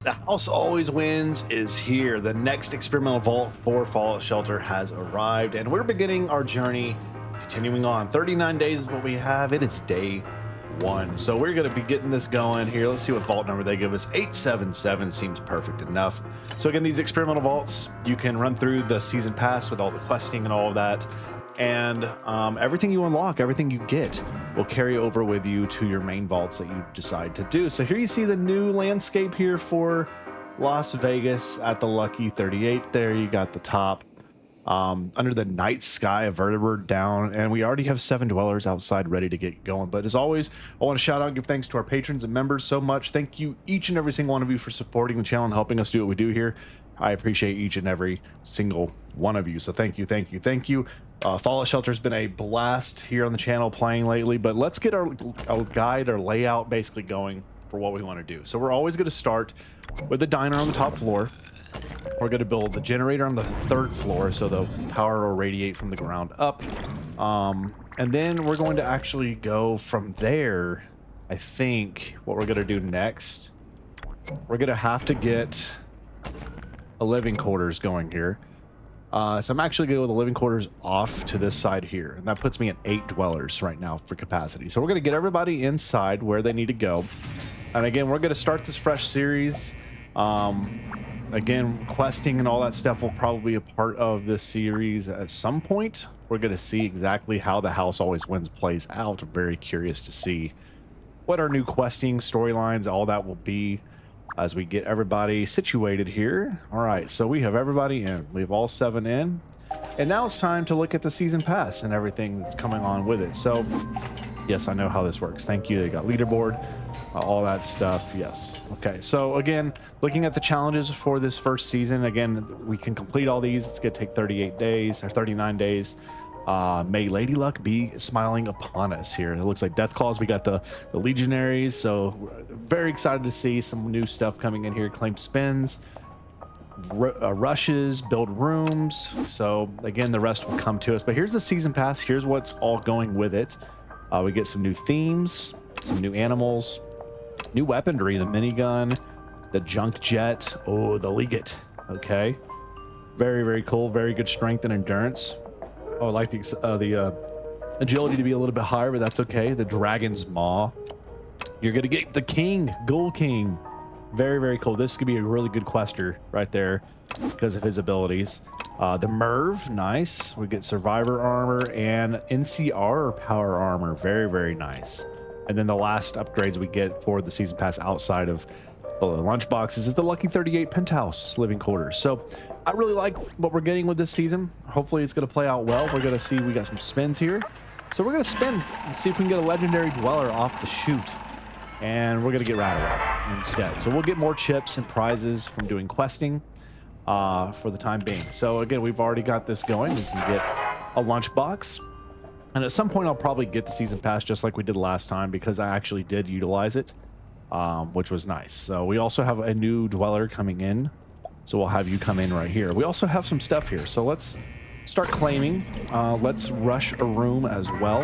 The house always wins is here. The next experimental vault for Fallout Shelter has arrived, and we're beginning our journey. Continuing on, 39 days is what we have. It is day one, so we're going to be getting this going here. Let's see what vault number they give us. 877 seems perfect enough. So again, these experimental vaults, you can run through the season pass with all the questing and all of that, and everything you unlock, everything you get will carry over with you to your main vaults that you decide to do. So here you see the new landscape here for Las Vegas at the Lucky 38. There you got the top. Under the night sky, a vertibird down, and we already have 7 dwellers outside ready to get going. But as always, I want to shout out and give thanks to our patrons and members so much. Thank you, each and every single one of you, for supporting the channel and helping us do what we do here. I appreciate each and every single one of you. So thank you, thank you, thank you. Fallout Shelter's been a blast here on the channel playing lately, but let's get our guide, our layout basically going for what we want to do. So we're always going to start with the diner on the top floor. We're going to build the generator on the 3rd floor so the power will radiate from the ground up. And then we're going to actually go from there. I think what we're going to do next, we're going to have to get a living quarters going here. So I'm actually going to go with the living quarters off to this side here. And that puts me at 8 dwellers right now for capacity. So we're going to get everybody inside where they need to go. And again, we're going to start this fresh series. Again, questing and all that stuff will probably be a part of this series at some point. We're going to see exactly how the House Always Wins plays out. I'm very curious to see what our new questing storylines, all that will be as we get everybody situated here. All right, so we have everybody in. We have all 7 in. And now it's time to look at the season pass and everything that's coming on with it. So, yes, I know how this works. Thank you. They got leaderboard, all that stuff. Yes. Okay, so again, looking at the challenges for this first season, again, we can complete all these. It's going to take 38 days or 39 days. May Lady Luck be smiling upon us here. It looks like Deathclaws. We got the Legionaries, so very excited to see some new stuff coming in here. Claim spins, rushes, build rooms. So again, the rest will come to us. But here's the season pass. Here's what's all going with it. We get some new themes, some new animals, new weaponry, the minigun, the junk jet, oh, the Legat. Okay, very, very cool. Very good strength and endurance. Oh, I like the agility to be a little bit higher, but that's okay. The Dragon's Maw. You're going to get the King, Ghoul King. Very, very cool. This could be a really good quester right there because of his abilities. The Merv, nice. We get Survivor Armor and NCR Power Armor. Very, very nice. And then the last upgrades we get for the Season Pass outside of the lunch boxes is the Lucky 38 Penthouse Living Quarters. So I really like what we're getting with this season. Hopefully it's going to play out well. We're going to see, we got some spins here. So we're going to spin and see if we can get a legendary dweller off the shoot. And we're going to get Rattle instead. So we'll get more chips and prizes from doing questing for the time being. So again, we've already got this going. We can get a lunchbox. And at some point, I'll probably get the season pass just like we did last time because I actually did utilize it, which was nice. So we also have a new dweller coming in. So we'll have you come in right here. We also have some stuff here. So let's start claiming. Let's rush a room as well.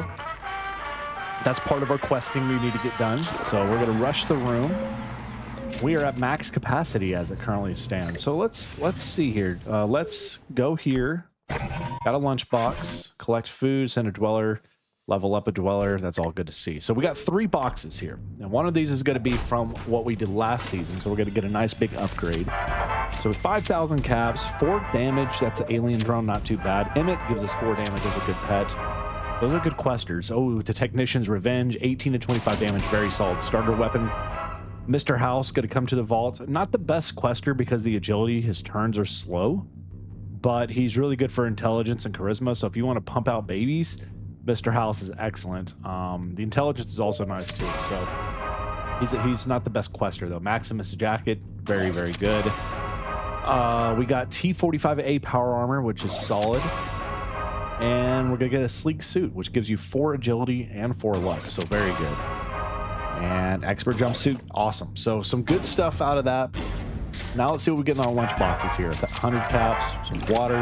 That's part of our questing we need to get done. So we're going to rush the room. We are at max capacity as it currently stands. So let's see here. Let's go here. Got a lunchbox. Collect food. Send a dweller. Level up a dweller. That's all good to see. So we got 3 boxes here. And one of these is going to be from what we did last season. So we're going to get a nice big upgrade. So with 5,000 caps, 4 damage. That's an alien drone. Not too bad. Emmett gives us 4 damage as a good pet. Those are good questers. Oh, the Technician's Revenge, 18 to 25 damage, very solid. Starter weapon. Mr. House, going to come to the vault. Not the best quester because the agility, his turns are slow, but he's really good for intelligence and charisma. So if you want to pump out babies, Mr. House is excellent. The intelligence is also nice too. So he's not the best quester though. Maximus Jacket, very, very good. We got T45A Power Armor, which is solid. And we're going to get a sleek suit, which gives you 4 agility and 4 luck. So very good. And expert jumpsuit. Awesome. So some good stuff out of that. Now let's see what we get in our lunch boxes here. 100 caps, some water,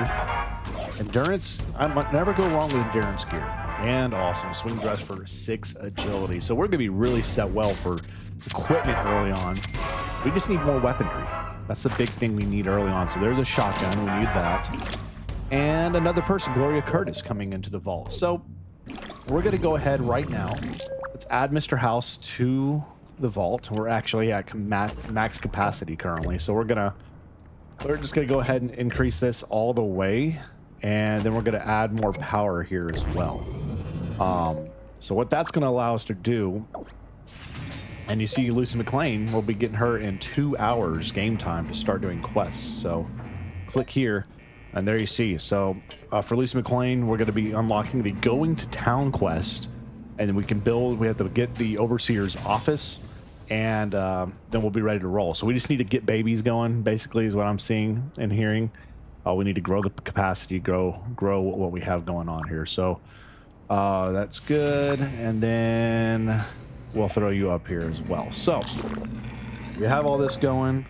endurance. I might never go wrong with endurance gear. And awesome. Swing dress for 6 agility. So we're going to be really set well for equipment early on. We just need more weaponry. That's the big thing we need early on. So there's a shotgun. We need that. And another person, Gloria Curtis, coming into the vault. So we're going to go ahead right now. Let's add Mr. House to the vault. We're actually at max capacity currently. So we're just going to go ahead and increase this all the way. And then we're going to add more power here as well. So what that's going to allow us to do, and you see Lucy McLean, we'll be getting her in 2 hours game time to start doing quests. So click here, and there you see. So for Lucy McLean, we're going to be unlocking the Going to Town quest, and then we have to get the Overseer's office, and then we'll be ready to roll. So we just need to get babies going, basically, is what I'm seeing and hearing. We need to grow the capacity, grow what we have going on here. So that's good, and then we'll throw you up here as well. So we have all this going.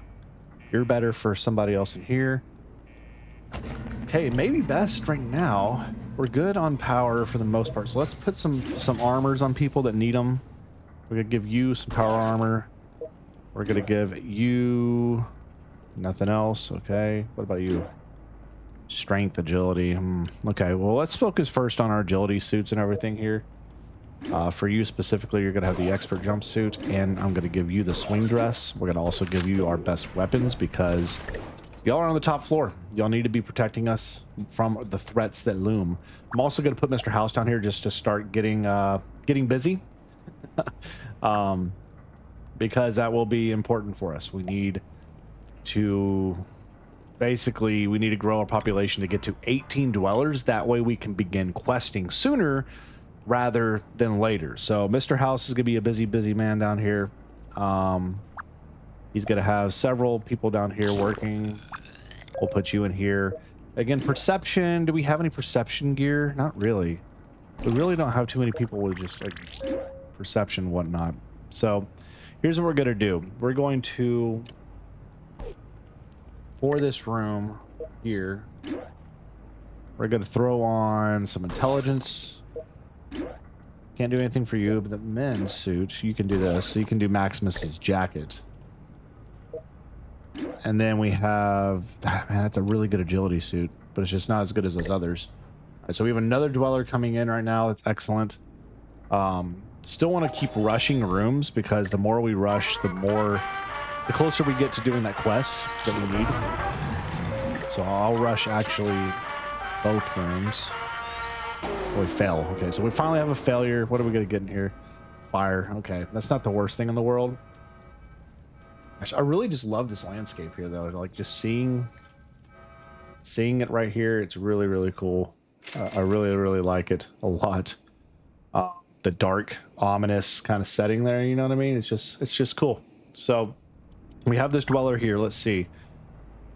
You're better for somebody else in here. Okay, maybe best right now. We're good on power for the most part. So let's put some armors on people that need them. We're gonna give you some power armor. We're gonna give you nothing else. Okay, what about you? Strength, agility. Okay, well, let's focus first on our agility suits and everything here. For you specifically, you're going to have the expert jumpsuit, and I'm going to give you the swing dress. We're going to also give you our best weapons because y'all are on the top floor. Y'all need to be protecting us from the threats that loom. I'm also going to put Mr. House down here just to start getting busy. Because that will be important for us. We need to grow our population to get to 18 dwellers. That way we can begin questing sooner rather than later. So Mr. House is going to be a busy man down here. He's going to have several people down here working. We'll put you in here. Again, perception. Do we have any perception gear? Not really. We really don't have too many people with just like perception and whatnot. So here's what we're going to do. We're going to, for this room here, we're going to throw on some intelligence. Can't do anything for you, but the men's suit, you can do this. So you can do Maximus's jacket. And then we have, man, that's a really good agility suit, but it's just not as good as those others. All right, so we have another dweller coming in right now. That's excellent. Still want to keep rushing rooms because the more we rush, the closer we get to doing that quest that we need. So I'll rush actually both rooms. Oh, we fail. Okay, so we finally have a failure. What are we going to get in here? Fire. Okay, that's not the worst thing in the world. I really just love this landscape here, though. Like, just seeing it right here, it's really, really cool. I really, really like it a lot. The dark, ominous kind of setting there, you know what I mean? It's just cool. So we have this dweller here. Let's see.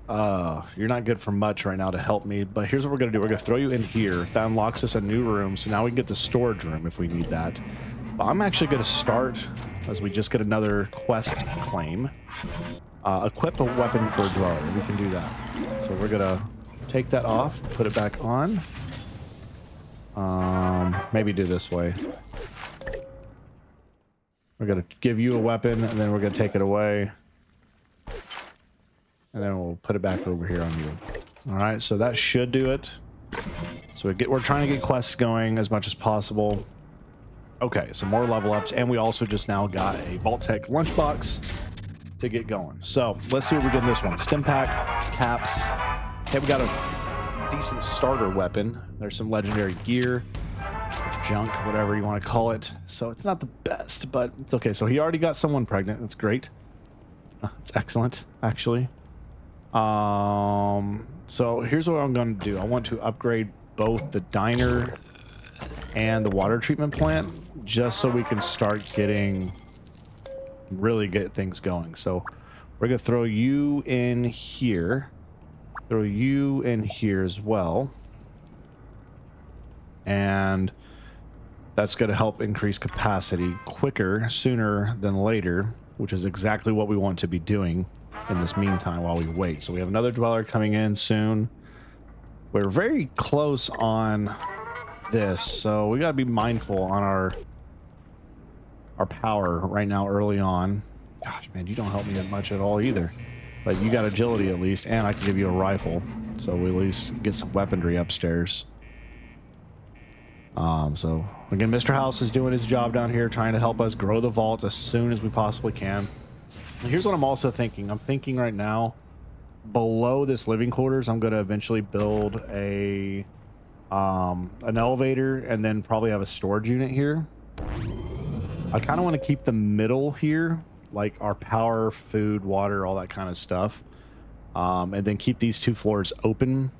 You're not good for much right now to help me, but here's what we're going to do. We're going to throw you in here. That unlocks us a new room, so now we can get the storage room if we need that. But I'm actually going to start, as we just get another quest claim. Equip a weapon for a dweller. We can do that. So we're going to take that off, put it back on. Maybe do this way. We're going to give you a weapon, and then we're going to take it away. And then we'll put it back over here on you. All right, so that should do it. So we're trying to get quests going as much as possible. Okay, some more level ups, and we also just now got a Vault Tech lunchbox to get going. So let's see what we get in this one. Stim pack, caps. Okay, we got a decent starter weapon. There's some legendary gear, junk, whatever you want to call it. So it's not the best, but it's okay. So he already got someone pregnant. That's great. It's excellent, actually. So here's what I'm going to do. I want to upgrade both the diner and the water treatment plant just so we can start really get things going. So we're going to throw you in here, throw you in here as well. And that's going to help increase capacity quicker, sooner than later, which is exactly what we want to be doing in this meantime while we wait. So we have another dweller coming in soon. We're very close on this, so we got to be mindful on our power right now early on. Gosh, man, you don't help me that much at all either. But you got agility at least, and I can give you a rifle. So we at least get some weaponry upstairs. So again, Mr. House is doing his job down here, trying to help us grow the vault as soon as we possibly can. And here's what I'm also thinking. I'm thinking right now, below this living quarters, I'm going to eventually build a an elevator and then probably have a storage unit here. I kind of want to keep the middle here, like our power, food, water, all that kind of stuff, and then keep these 2 floors open.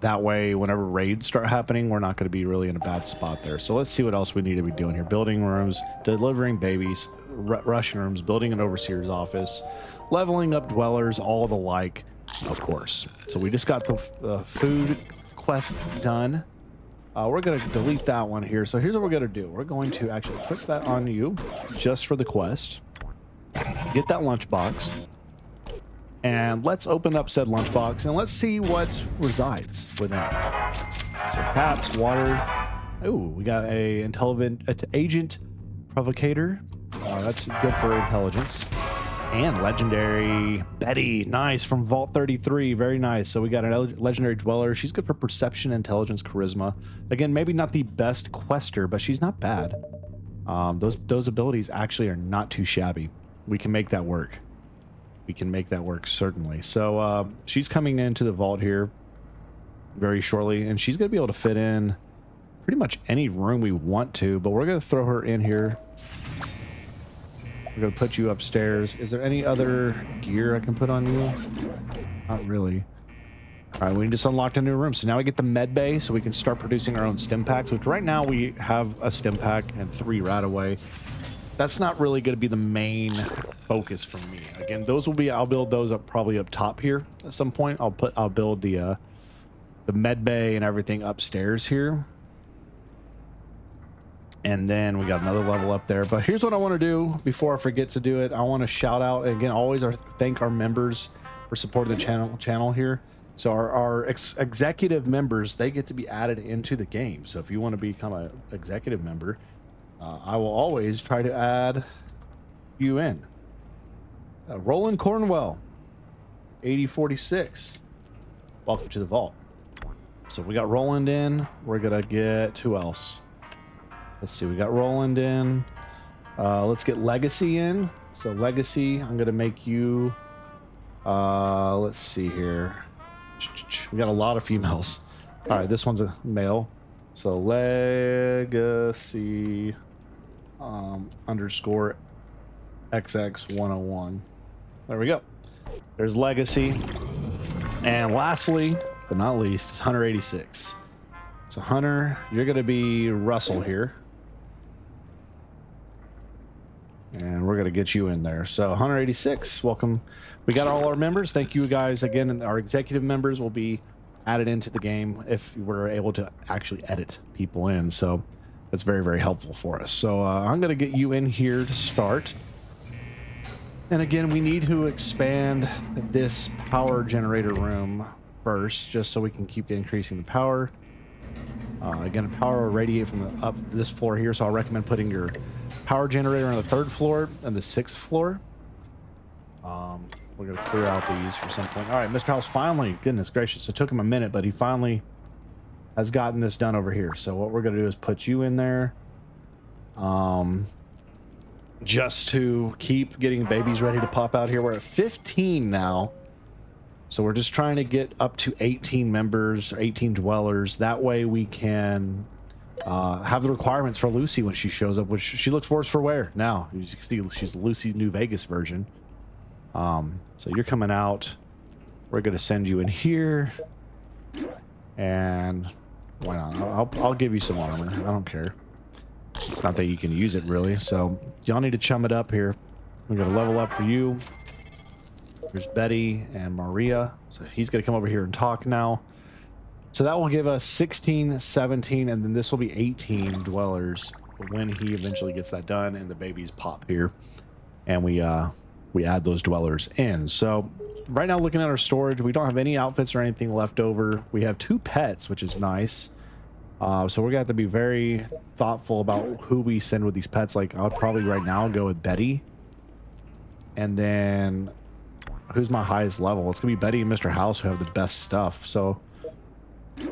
That way, whenever raids start happening, we're not going to be really in a bad spot there. So let's see what else we need to be doing here. Building rooms, delivering babies, rushing rooms, building an overseer's office, leveling up dwellers, all the like, of course. So we just got the food quest done. We're going to delete that one here. So here's what we're going to do. We're going to actually put that on you just for the quest. Get that lunchbox. And let's open up said lunchbox and let's see what resides within it. So caps, water. Ooh, we got a intelligent agent provocator. That's good for intelligence. And legendary Betty, nice, from Vault 33, very nice. So we got a legendary dweller. She's good for perception, intelligence, charisma. Again, maybe not the best quester, but she's not bad. Those abilities actually are not too shabby. We can make that work. We can make that work, certainly. So she's coming into the vault here very shortly, and she's going to be able to fit in pretty much any room we want to, but we're going to throw her in here. We're going to put you upstairs. Is there any other gear I can put on you? Not really. All right, we just unlocked a new room. So now we get the med bay, so we can start producing our own stim packs, which right now we have a stim pack and 3 right away. That's not really going to be the main focus for me. Again, those will be, I'll build those up probably up top here at some point. I'll build the med bay and everything upstairs here. And then we got another level up there. But here's what I want to do before I forget to do it. I want to shout out again, always thank our members for supporting the channel here. So our executive members, they get to be added into the game. So if you want to become an executive member, I will always try to add you in. Roland Cornwell, 8046. Welcome to the vault. So we got Roland in. We're gonna get, who else? Let's see. We got Roland in. Let's get Legacy in. So Legacy, I'm gonna make you. Let's see here. We got a lot of females. All right, this one's a male. So Legacy. Underscore XX101. There we go. There's Legacy. And lastly, but not least, is Hunter 86. So Hunter, you're going to be Russell here. And we're going to get you in there. So Hunter 86, welcome. We got all our members. Thank you guys again. And our executive members will be added into the game if we're able to actually edit people in. So that's very, very helpful for us. So I'm going to get you in here to start. And again, we need to expand this power generator room first, just so we can keep increasing the power. Again, power will radiate from the up this floor here. So I'll recommend putting your power generator on the 3rd floor and the 6th floor. We're going to clear out these for some point. All right, Mr. House finally, goodness gracious, it took him a minute, but he finally has gotten this done over here. So what we're going to do is put you in there, just to keep getting babies ready to pop out here. We're at 15 now, so we're just trying to get up to 18 members, 18 dwellers. That way we can have the requirements for Lucy when she shows up, which she looks worse for wear now. You can see she's Lucy's New Vegas version. So you're coming out. We're going to send you in here, and why not? I'll give you some armor. I don't care. It's not that you can use it really. So y'all need to chum it up here. We're gonna level up for you. There's Betty and Maria. So he's gonna come over here and talk now. So that will give us 16, 17, and then this will be 18 dwellers when he eventually gets that done and the babies pop here. And we add those dwellers in. So right now, looking at our storage, we don't have any outfits or anything left over. We have 2 pets, which is nice. So we're gonna have to be very thoughtful about who we send with these pets. Like, I would probably right now go with Betty. And then who's my highest level? It's gonna be Betty and Mr. House who have the best stuff. So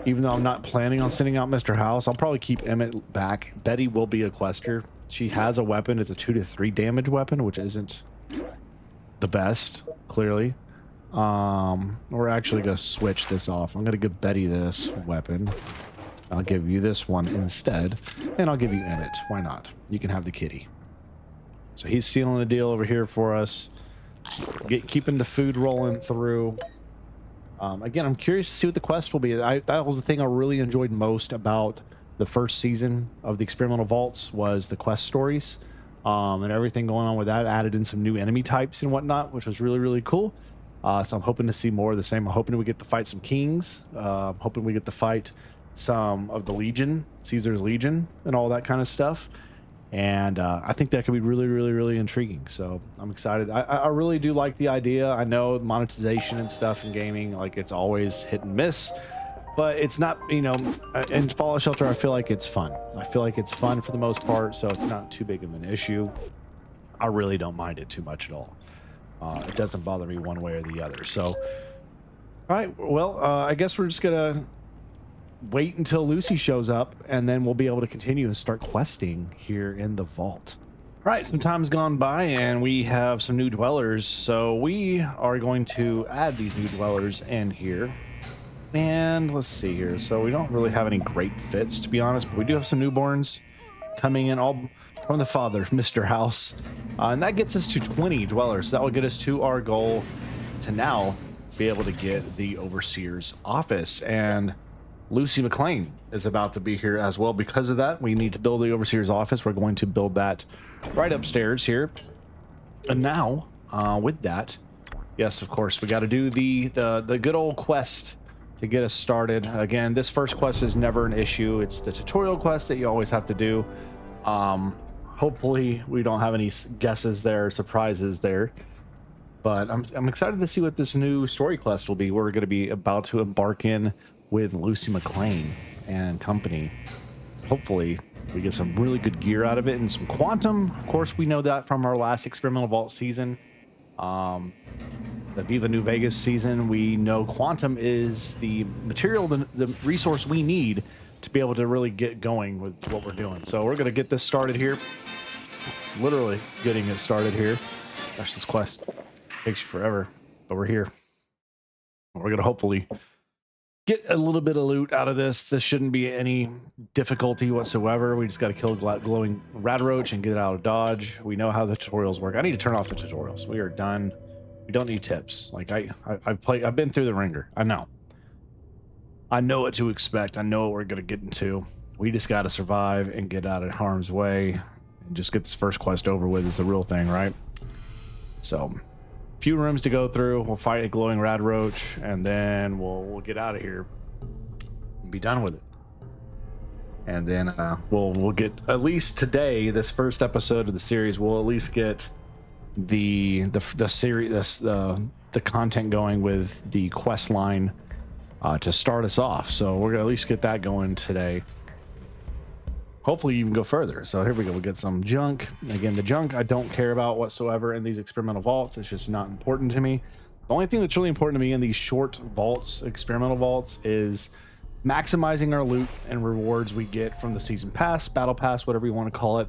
even though I'm not planning on sending out Mr. House, I'll probably keep Emmett back. Betty will be a quester. She has a weapon. It's a 2 to 3 damage weapon, which isn't the best, clearly. We're actually gonna switch this off. I'm gonna give Betty this weapon. I'll give you this one instead, and I'll give you Emmett. Why not? You can have the kitty. So he's sealing the deal over here for us. Keeping the food rolling through. Again, I'm curious to see what the quest will be. That was the thing I really enjoyed most about the first season of the experimental vaults was the quest stories, and everything going on with that. Added in some new enemy types and whatnot, which was really, really cool. So I'm hoping to see more of the same. I'm hoping we get to fight some kings. I'm hoping we get to fight some of the Legion, Caesar's Legion, and all that kind of stuff. And I think that could be really, really, really intriguing. So I'm excited. I really do like the idea. I know monetization and stuff in gaming, like it's always hit and miss, but it's not, you know, in Fallout Shelter, I feel like it's fun. I feel like it's fun for the most part, so it's not too big of an issue. I really don't mind it too much at all. It doesn't bother me one way or the other. So, all right, well, I guess we're just gonna wait until Lucy shows up, and then we'll be able to continue and start questing here in the vault. All right, some time's gone by, and we have some new dwellers. So we are going to add these new dwellers in here. And let's see here. So we don't really have any great fits, to be honest, but we do have some newborns coming in, all from the father, Mr. House. And that gets us to 20 dwellers. So that will get us to our goal to now be able to get the Overseer's office. And Lucy McLean is about to be here as well. Because of that, we need to build the Overseer's office. We're going to build that right upstairs here. And now, with that, yes, of course, we got to do the good old quest to get us started. Again, this first quest is never an issue. It's the tutorial quest that you always have to do. Hopefully, we don't have any guesses there, surprises there. But I'm excited to see what this new story quest will be. We're going to be about to embark in with Lucy McLean and company. Hopefully we get some really good gear out of it and some quantum. Of course, we know that from our last experimental vault season, the Viva New Vegas season. We know quantum is the material, the resource we need to be able to really get going with what we're doing. So we're going to get this started here. Literally getting it started here. Gosh, this quest takes you forever, but we're here. We're going to hopefully get a little bit of loot out of this. This shouldn't be any difficulty whatsoever. We just got to kill glowing radroach and get it out of dodge. We know how the tutorials work. I need to turn off the tutorials. We are done. We don't need tips. Like I've been through the ringer. I know what to expect. I know what we're gonna get into. We just got to survive and get out of harm's way and just get this first quest over with is the real thing, right? So few rooms to go through. We'll fight a glowing radroach, and then we'll get out of here and be done with it. And then we'll get, at least today, this first episode of the series, we'll at least get the series, the content going with the quest line to start us off. So we're gonna at least get that going today. Hopefully even go further. So here we go. We get some junk. Again, the junk I don't care about whatsoever in these experimental vaults. It's just not important to me. The only thing that's really important to me in these short vaults, experimental vaults, is maximizing our loot and rewards we get from the season pass, battle pass, whatever you want to call it,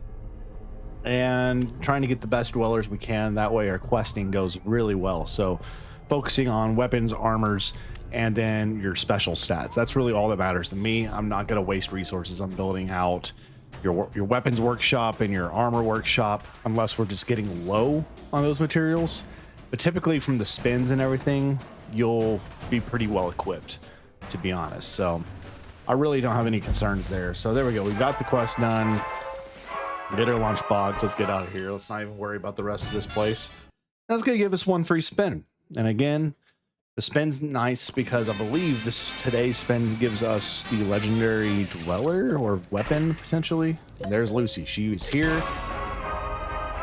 and trying to get the best dwellers we can. That way our questing goes really well. So focusing on weapons, armors, and then your special stats. That's really all that matters to me. I'm not going to waste resources on building out your weapons workshop and your armor workshop unless we're just getting low on those materials. But typically from the spins and everything, you'll be pretty well equipped, to be honest. So I really don't have any concerns there. So there we go. We've got the quest done. Get our lunch box. Let's get out of here. Let's not even worry about the rest of this place. That's going to give us one free spin. And again, the spin's nice because I believe today's spin gives us the legendary dweller or weapon potentially. And there's Lucy. She is here.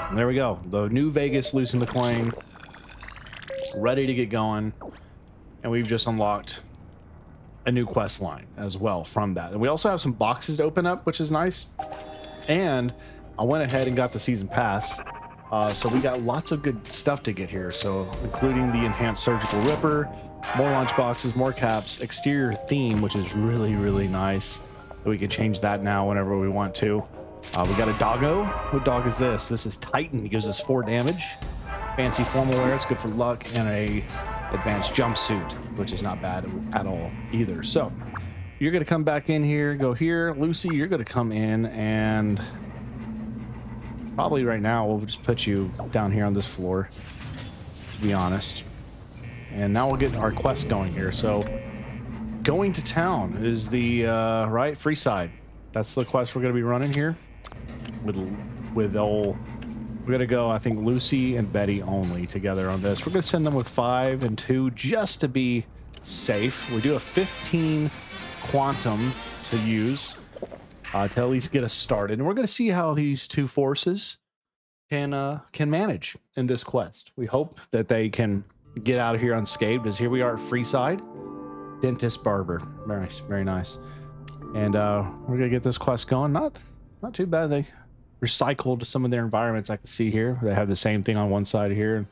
And there we go. The New Vegas Lucy McLean, ready to get going. And we've just unlocked a new quest line as well from that. And we also have some boxes to open up, which is nice. And I went ahead and got the season pass So we got lots of good stuff to get here. So including the enhanced surgical ripper, more lunch boxes, more caps, exterior theme, which is really, really nice. We can change that now whenever we want to. We got a doggo. What dog is this? This is Titan. He gives us 4 damage. Fancy formal wear. It's good for luck. And a advanced jumpsuit, which is not bad at all either. So you're going to come back in here, go here. Lucy, you're going to come in, and probably right now we'll just put you down here on this floor, to be honest. And now we'll get our quest going here. So going to town is the right, Freeside. That's the quest we're going to be running here with old. We're going to go, I think, Lucy and Betty only together on this. We're going to send them with 5 and 2 just to be safe. We do a 15 quantum to use to at least get us started. And we're going to see how these 2 forces can manage in this quest. We hope that they can get out of here unscathed, as here we are at Freeside. Dentist barber. Very nice, very nice. And we're going to get this quest going. Not too bad. They recycled some of their environments. I can see here they have the same thing on one side here.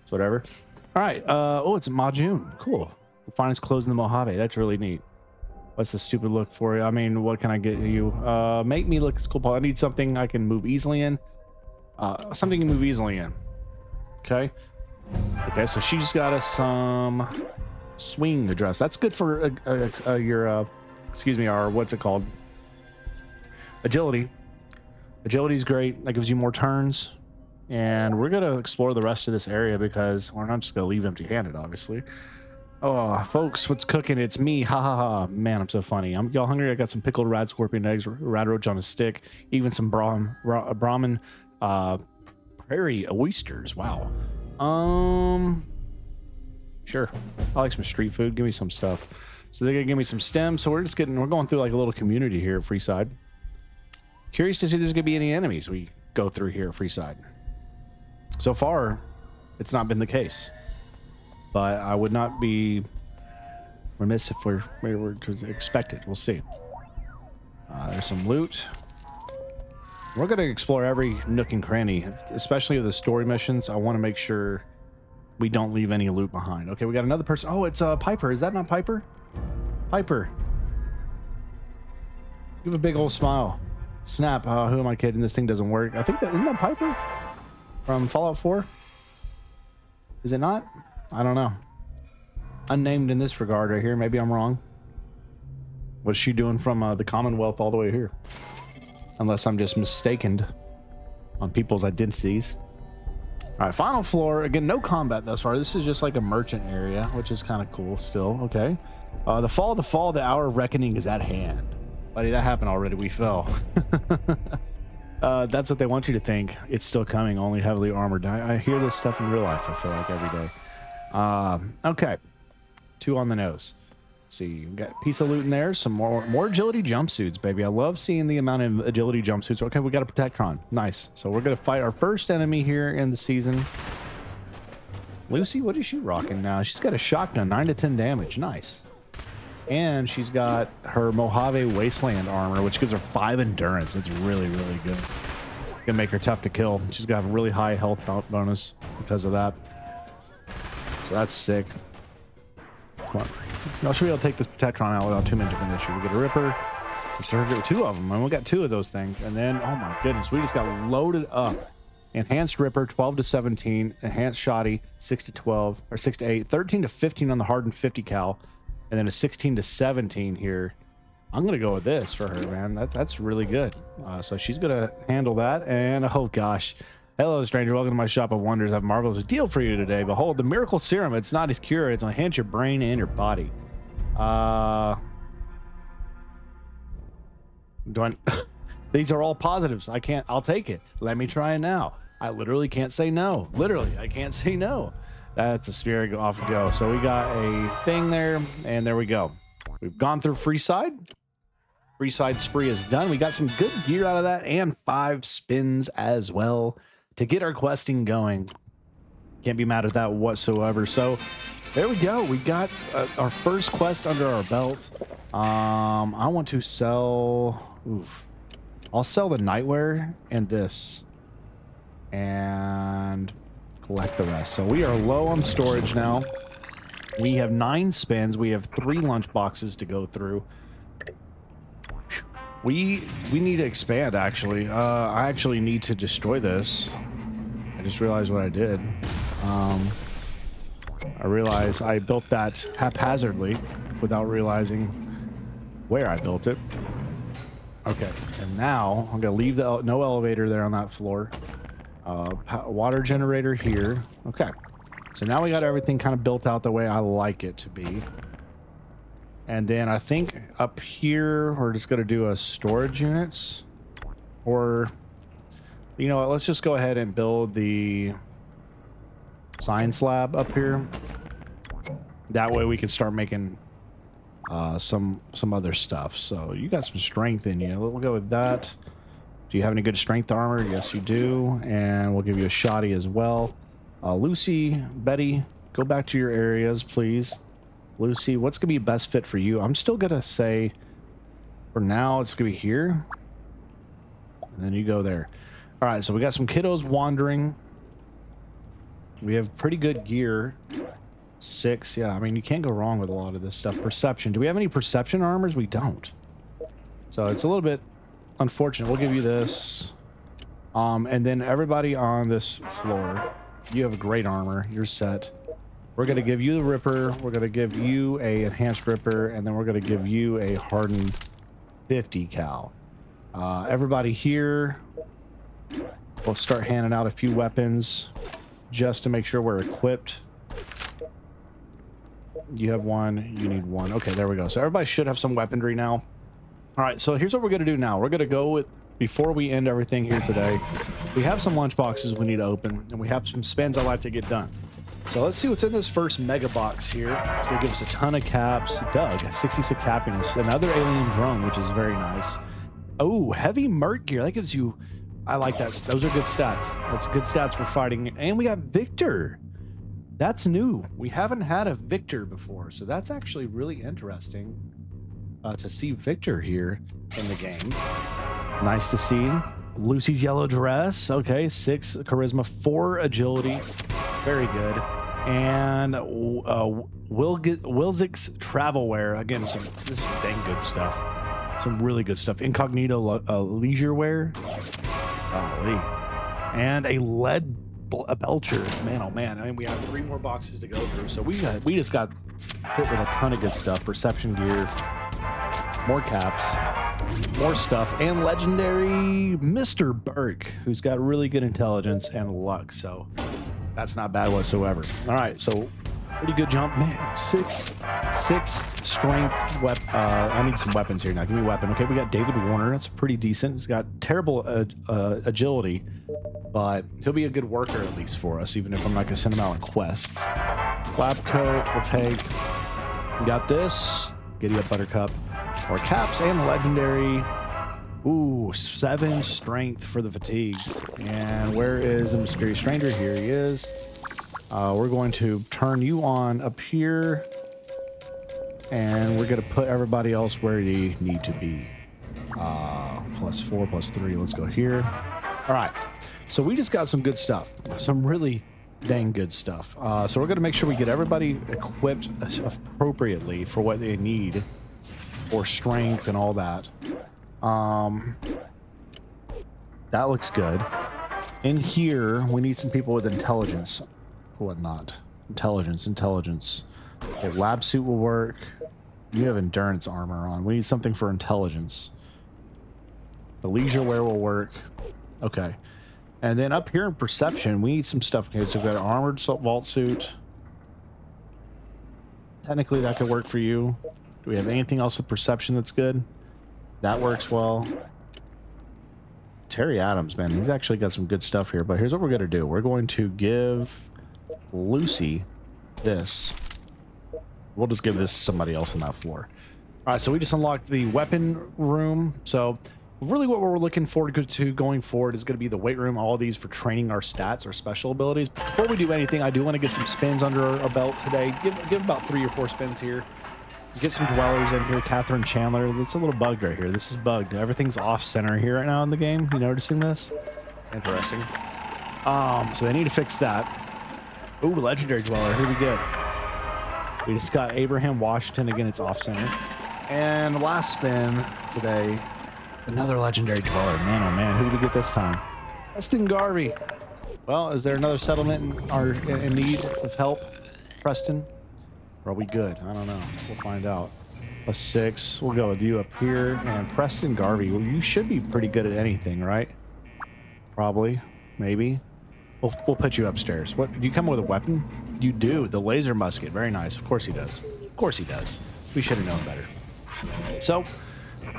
It's whatever. All right. Oh, it's Majun. Cool. The finest clothes in the Mojave. That's really neat. What's the stupid look for you? I mean, what can I get you? Make me look cool. I need something I can move easily in. Something you can move easily in. Okay. Okay. So she's got us some swing address. That's good for your excuse me, our what's it called? Agility. Agility is great. That gives you more turns. And we're going to explore the rest of this area because we're not just going to leave empty-handed, obviously. Oh, folks, what's cooking? It's me. Ha ha ha. Man, I'm so funny. Y'all hungry? I got some pickled rad scorpion eggs, rad roach on a stick, even some Brahmin prairie oysters. Wow. Sure. I like some street food. Give me some stuff. So they're going to give me some stems. So we're going through like a little community here at Freeside. Curious to see if there's going to be any enemies we go through here at Freeside. So far, it's not been the case. But I would not be remiss if we were to expect it. We'll see. There's some loot. We're going to explore every nook and cranny, especially with the story missions. I want to make sure we don't leave any loot behind. Okay, we got another person. Oh, it's Piper. Is that not Piper? Piper. You have a big old smile. Snap. Who am I kidding? This thing doesn't work. I think isn't that Piper from Fallout 4? Is it not? I don't know. Unnamed in this regard right here. Maybe I'm wrong. What's she doing from the Commonwealth all the way here? Unless I'm just mistaken on people's identities. All right, final floor. Again, no combat thus far. This is just like a merchant area, which is kind of cool still. Okay. The fall, the hour of reckoning is at hand. Buddy, that happened already. We fell. That's what they want you to think. It's still coming, only heavily armored. I hear this stuff in real life, I feel like, every day. Okay. 2 on the nose. Let's see, we got a piece of loot in there. Some more agility jumpsuits, baby. I love seeing the amount of agility jumpsuits. Okay, we got a Protectron. Nice. So we're going to fight our first enemy here in the season. Lucy, what is she rocking now? She's got a shotgun, 9 to 10 damage. Nice. And she's got her Mojave Wasteland armor, which gives her 5 endurance. That's really, really good. Gonna make her tough to kill. She's got a really high health bonus because of that. So that's sick. Come on. I should be able to take this Protectron out without too much of an issue. We get a Ripper. We started with 2 of them, and we got 2 of those things. And then, oh my goodness, we just got loaded up. Enhanced Ripper, 12 to 17. Enhanced Shoddy, 6 to 12, or 6 to 8. 13 to 15 on the hardened 50 cal. And then a 16 to 17 here. I'm going to go with this for her, man. That's really good. So she's going to handle that. And, oh, gosh. Hello, stranger. Welcome to my shop of wonders. I have a marvelous deal for you today. Behold, the miracle serum. It's not a cure. It's going to enhance your brain and your body. These are all positives. I'll take it. Let me try it now. I literally can't say no. Literally, I can't say no. That's a spirit off we go. So we got a thing there, and there we go. We've gone through Freeside. Freeside spree is done. We got some good gear out of that, and 5 spins as well to get our questing going. Can't be mad at that whatsoever. So there we go. We got our first quest under our belt. I want to sell. I'll sell the nightwear and this. and collect the rest. So we are low on storage now. We have 9 spins. We have 3 lunch boxes to go through. We need to expand, actually. I actually need to destroy this. I just realized what I did. I realized I built that haphazardly without realizing where I built it. Okay, and now I'm gonna leave the no elevator there on that floor. Water generator here. Okay, so now we got everything kind of built out the way I like it to be. And then I think up here we're just gonna do a storage units, or you know what, let's just go ahead and build the science lab up here. That way we can start making some other stuff. So you got some strength in you. We'll go with that. Do you have any good strength armor? Yes, you do. And we'll give you a shoddy as well. Lucy, Betty, go back to your areas, please. Lucy, what's gonna be best fit for you? I'm still gonna say for now it's gonna be here. And then you go there. All right, so we got some kiddos wandering. We have pretty good gear. 6, yeah, I mean, you can't go wrong with a lot of this stuff. Perception. Do we have any perception armors? We don't. So it's a little bit unfortunate. We'll give you this. And then everybody on this floor, you have great armor. You're set. We're going to give you the Ripper. We're going to give you a enhanced Ripper. And then we're going to give you a hardened 50 cal. Everybody here, we'll start handing out a few weapons just to make sure we're equipped. You have 1, you need 1. Okay, there we go. So everybody should have some weaponry now. All right, so here's what we're going to do now. We're going to go with, before we end everything here today, we have some lunch boxes we need to open, and we have some spins I'd like to get done. So let's see what's in this first mega box here. It's going to give us a ton of caps. Doug, 66 happiness. Another alien drone, which is very nice. Oh, heavy merc gear. That gives you... I like that. Those are good stats. That's good stats for fighting. And we got Victor. That's new. We haven't had a Victor before, so that's actually really interesting to see Victor here in the game. Nice to see. Lucy's yellow dress. Okay, 6 charisma, 4 agility. Very good. And Wilzik's travel wear. Again, this is some dang good stuff. Some really good stuff. Incognito leisure wear. Golly. And a lead belcher. Man, oh man. I mean, we have 3 more boxes to go through. So we just got hit with a ton of good stuff. Perception gear, more caps, more stuff, and legendary Mr. Burke, who's got really good intelligence and luck. So that's not bad whatsoever. All right, so pretty good jump, man. 6 strength. I need some weapons here now. Give me a weapon. Okay, we got David Warner. That's pretty decent. He's got terrible agility, but he'll be a good worker at least for us, even if I'm not gonna send him out on quests. Lab coat, we'll take. We got this. Giddy up, Buttercup. More caps and legendary. Ooh, 7 strength for the fatigues. And where is the mysterious stranger? Here he is. We're going to turn you on up here, and we're going to put everybody else where they need to be. +4, +3. Let's go here. All right. So we just got some good stuff. Some really dang good stuff. So we're going to make sure we get everybody equipped appropriately for what they need for strength and all that. That looks good. In here, we need some people with intelligence. Whatnot. Intelligence. Okay, lab suit will work. You have endurance armor on. We need something for intelligence. The leisure wear will work. Okay. And then up here in perception, we need some stuff. Okay, so we've got an armored vault suit. Technically, that could work for you. Do we have anything else with perception that's good? That works well. Terry Adams, man, he's actually got some good stuff here. But here's what we're going to do. We're going to give Lucy this. We'll just give this to somebody else on that floor. All right, so we just unlocked the weapon room. So really what we're looking forward to going forward is going to be the weight room. All of these for training our stats, our special abilities. Before we do anything, I do want to get some spins under our belt today. Give about 3 or 4 spins here. Get some dwellers in here. Catherine Chandler. It's a little bugged right here. This is bugged. Everything's off center here right now in the game. You noticing this? Interesting. So they need to fix that. Ooh, legendary dweller. Who do we get? We just got Abraham Washington. Again, it's off center. And last spin today, another legendary dweller. Man, oh man, who do we get this time? Preston Garvey. Well, is there another settlement in need of help, Preston? Or are we good? I don't know. We'll find out. A 6. We'll go with you up here. And Preston Garvey. Well, you should be pretty good at anything, right? Probably. Maybe. We'll put you upstairs. What? Do you come with a weapon? You do. The laser musket. Very nice. Of course he does. Of course he does. We should have known better. So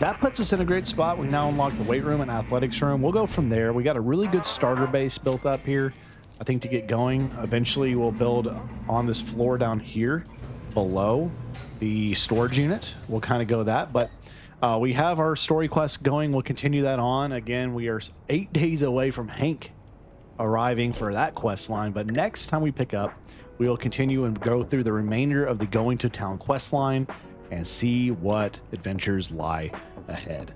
that puts us in a great spot. We now unlock the weight room and athletics room. We'll go from there. We got a really good starter base built up here, I think, to get going. Eventually we'll build on this floor down here below the storage unit. We'll kind of go that, but we have our story quest going. We'll continue that on. Again, we are 8 days away from Hank arriving for that quest line, but next time we pick up, we will continue and go through the remainder of the going to town quest line and see what adventures lie ahead.